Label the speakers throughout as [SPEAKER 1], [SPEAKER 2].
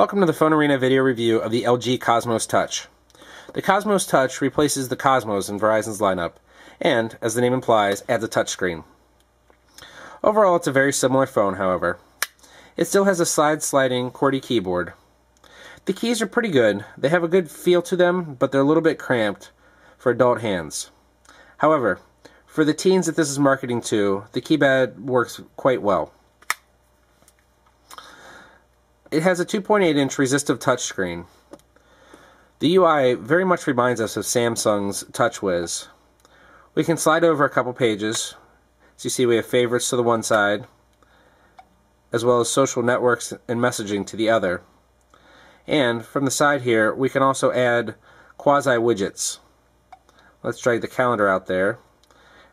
[SPEAKER 1] Welcome to the PhoneArena video review of the LG Cosmos Touch. The Cosmos Touch replaces the Cosmos in Verizon's lineup and, as the name implies, adds a touchscreen. Overall, it's a very similar phone, however. It still has a sliding QWERTY keyboard. The keys are pretty good. They have a good feel to them, but they're a little bit cramped for adult hands. However, for the teens that this is marketing to, the keypad works quite well. It has a 2.8-inch resistive touchscreen. The UI very much reminds us of Samsung's TouchWiz. We can slide over a couple pages. As you see, we have favorites to the one side, as well as social networks and messaging to the other. And from the side here, we can also add quasi-widgets. Let's drag the calendar out there.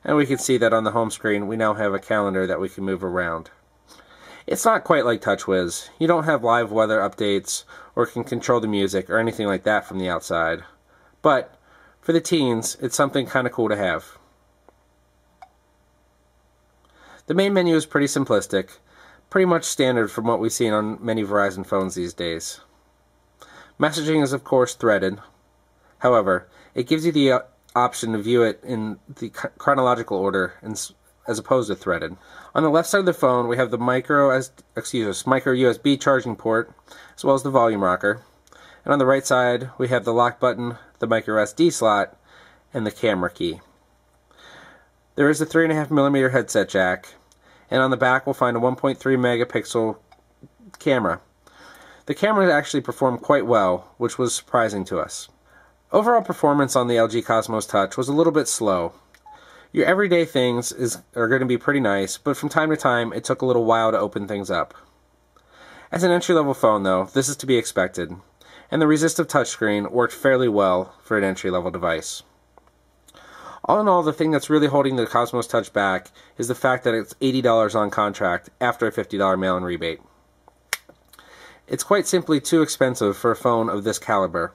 [SPEAKER 1] And we can see that on the home screen, we now have a calendar that we can move around. It's not quite like TouchWiz. You don't have live weather updates or can control the music or anything like that from the outside. But for the teens, it's something kind of cool to have. The main menu is pretty simplistic, pretty much standard from what we've seen on many Verizon phones these days. Messaging is of course threaded. However, it gives you the option to view it in the chronological order as opposed to threaded. On the left side of the phone, we have the micro USB charging port, as well as the volume rocker. And on the right side, we have the lock button, the micro SD slot, and the camera key. There is a 3.5mm headset jack, and on the back we'll find a 1.3 megapixel camera. The camera actually performed quite well, which was surprising to us. Overall performance on the LG Cosmos Touch was a little bit slow. Your everyday things are going to be pretty nice, but from time to time it took a little while to open things up. As an entry-level phone though, this is to be expected, and the resistive touchscreen worked fairly well for an entry-level device. All in all, the thing that's really holding the Cosmos Touch back is the fact that it's $80 on contract after a $50 mail-in rebate. It's quite simply too expensive for a phone of this caliber.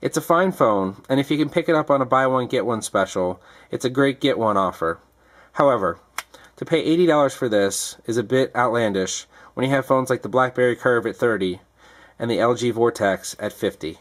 [SPEAKER 1] It's a fine phone, and if you can pick it up on a buy one get one special, it's a great get one offer. However, to pay $80 for this is a bit outlandish when you have phones like the BlackBerry Curve at $30 and the LG Vortex at $50.